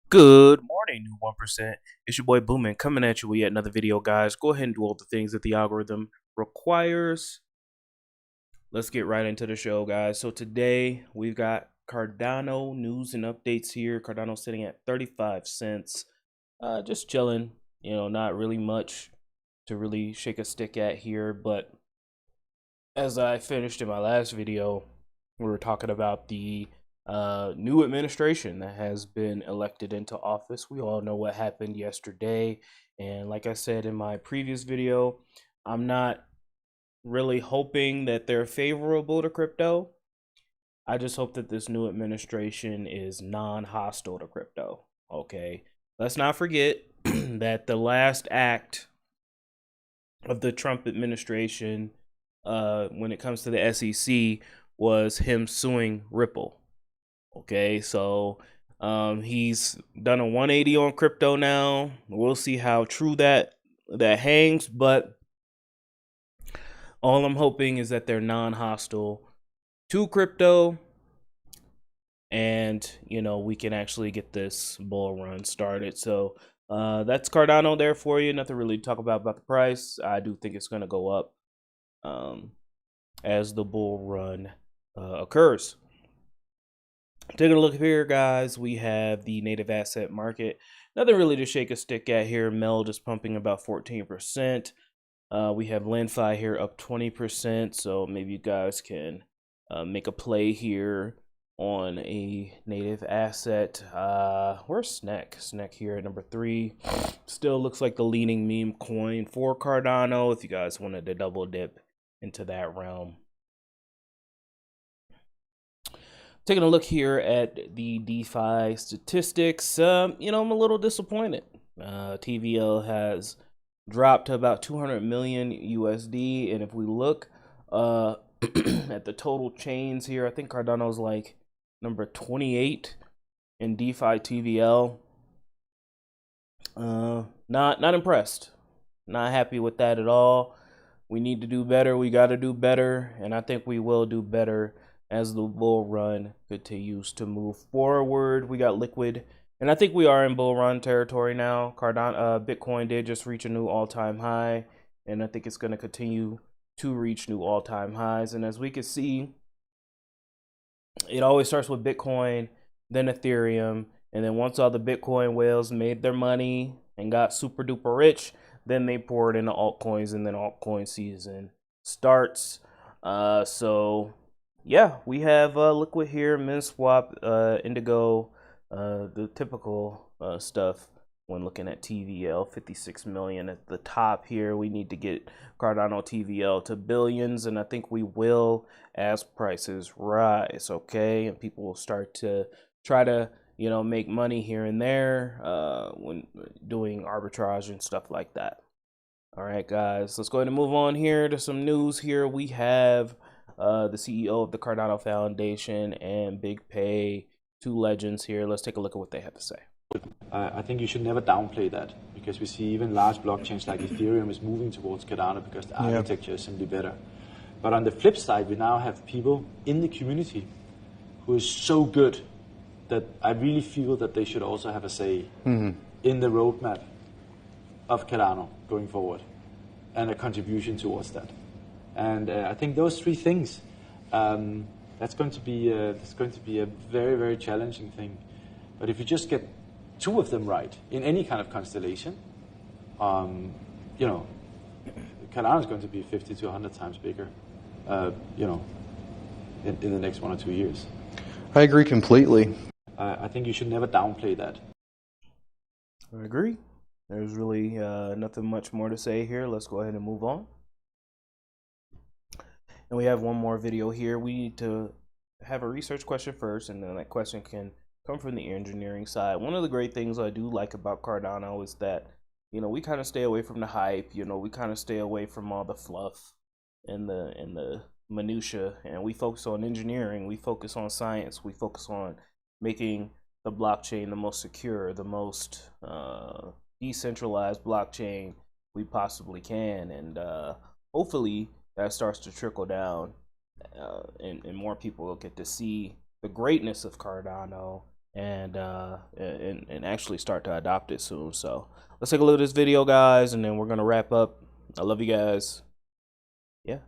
Good morning, new 1%. It's your boy Boomin coming at you with yet another video, guys. Go ahead and do all the things that the algorithm requires. Let's get right into the show, guys. So today we've got Cardano news and updates here. Cardano sitting at 35 cents. Just chilling, not really much to really shake a stick at here. But as I finished in my last video, we were talking about the new administration that has been elected into office. We all know what happened yesterday. And like I said in my previous video, I'm not really hoping that they're favorable to crypto. I just hope that this new administration is non-hostile to crypto. Okay. Let's not forget that the last act of the Trump administration, when it comes to the SEC, was him suing Ripple. Okay, so he's done a 180 on crypto now. We'll see how true that hangs, but all I'm hoping is that they're non-hostile to crypto, and we can actually get this bull run started. So that's Cardano there for you. Nothing really to talk about the price. I do think it's going to go up as the bull run occurs. Taking a look here, guys, we have the native asset market. Nothing really to shake a stick at here. Mel just pumping about 14%. We have LenFi here up 20%. So maybe you guys can make a play here on a native asset. Where's Snack? Snack here at number 3. Still looks like the leading meme coin for Cardano if you guys wanted to double dip into that realm. Taking a look here at the DeFi statistics, I'm a little disappointed. TVL has dropped to about 200 million USD, and if we look at the total chains here, I think Cardano's like number 28 in DeFi TVL. Not impressed. Not happy with that at all. We need to do better. We got to do better, and I think we will do better as the bull run continues to move forward. We got liquid, and I think we are in bull run territory now. Bitcoin did just reach a new all-time high, and I think it's going to continue to reach new all-time highs. And as we can see, it always starts with Bitcoin, then Ethereum, and then once all the Bitcoin whales made their money and got super duper rich, then they pour it into altcoins, and then altcoin season starts. So yeah, we have liquid here, MinSwap, Indigo, the typical stuff when looking at TVL. 56 million at the top here. We need to get Cardano TVL to billions, and I think we will as prices rise. Okay, and people will start to try to make money here and there when doing arbitrage and stuff like that. All right, guys, let's go ahead and move on here to some news. Here we have the CEO of the Cardano Foundation and Big Pay, two legends here. Let's take a look at what they have to say. I think you should never downplay that, because we see even large blockchains like Ethereum is moving towards Cardano because the architecture is simply better. But on the flip side, we now have people in the community who is so good that I really feel that they should also have a say in the roadmap of Cardano going forward and a contribution towards that. And I think those three things, that's going to be a very, very challenging thing. But if you just get two of them right in any kind of constellation, Cardano is going to be 50 to 100 times bigger, in the next 1 or 2 years. I agree completely. I think you should never downplay that. I agree. There's really nothing much more to say here. Let's go ahead and move on. And we have one more video here. We need to have a research question first, and then that question can come from the engineering side. One of the great things I do like about Cardano is that, we kind of stay away from the hype. We kind of stay away from all the fluff and the minutia, and we focus on engineering. We focus on science. We focus on making the blockchain the most secure, the most decentralized blockchain we possibly can, and hopefully that starts to trickle down, and more people will get to see the greatness of Cardano and actually start to adopt it soon. So let's take a look at this video, guys, and then we're gonna wrap up. I love you guys. Yeah.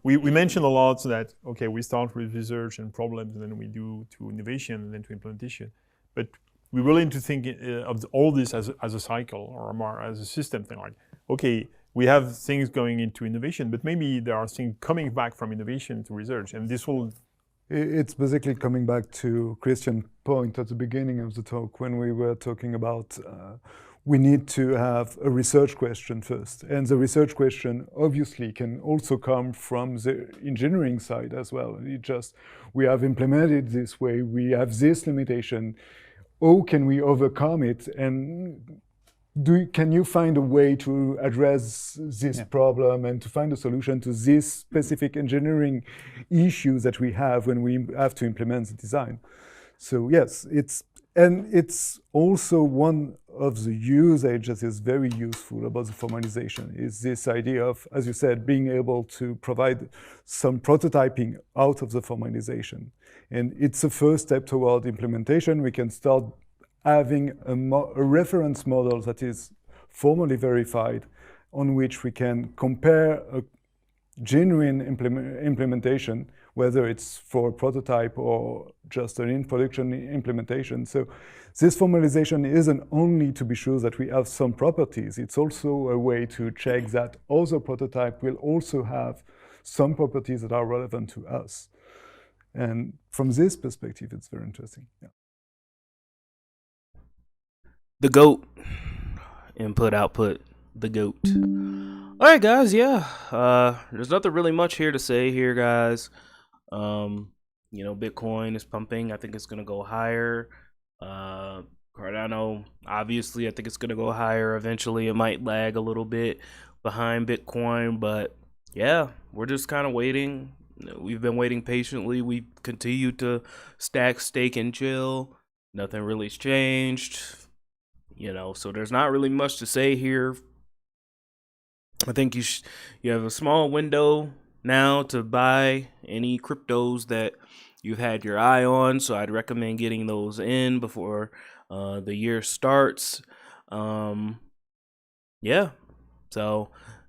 We mentioned a lot that, okay, we start with research and problems, and then we do to innovation and then to implementation. But we really need to think of all this as a cycle or more as a system thing. Like, okay, we have things going into innovation, but maybe there are things coming back from innovation to research, and this will... It's basically coming back to Christian's point at the beginning of the talk when we were talking about we need to have a research question first. And the research question obviously can also come from the engineering side as well. We have implemented this way, we have this limitation. How can we overcome it? And can you find a way to address this problem and to find a solution to this specific engineering issues that we have when we have to implement the design? So yes, it's also one of the usage that is very useful about the formalization is this idea of, as you said, being able to provide some prototyping out of the formalization. And it's a first step toward implementation. We can start having a reference model that is formally verified, on which we can compare a genuine implementation, whether it's for a prototype or just an in-production implementation. So this formalization isn't only to be sure that we have some properties, it's also a way to check that other prototype will also have some properties that are relevant to us. And from this perspective, it's very interesting. Yeah. The GOAT. Input, output, the GOAT. All right, guys. Yeah. There's nothing really much here to say here, guys. You know, Bitcoin is pumping. I think it's gonna go higher. Cardano, obviously, I think it's gonna go higher eventually. It might lag a little bit behind Bitcoin, but yeah, we're just kind of waiting. We've been waiting patiently. We continue to stack, stake, and chill. Nothing really's changed. You know, so there's not really much to say here. I think you have a small window now to buy any cryptos that you've had your eye on. So I'd recommend getting those in before the year starts. Yeah. So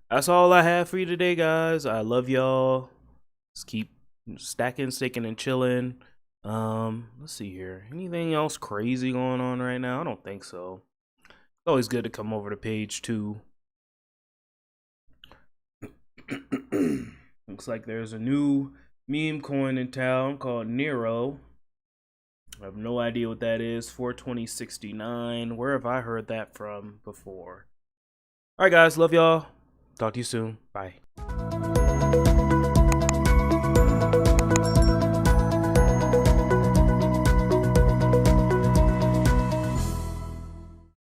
that's all I have for you today, guys. I love y'all. Just keep stacking, staking, and chilling. Let's see here. Anything else crazy going on right now? I don't think so. It's always good to come over to page 2. Looks like there's a new meme coin in town called Nero. I have no idea what that is. 42069. Where have I heard that from before? All right, guys. Love y'all. Talk to you soon. Bye.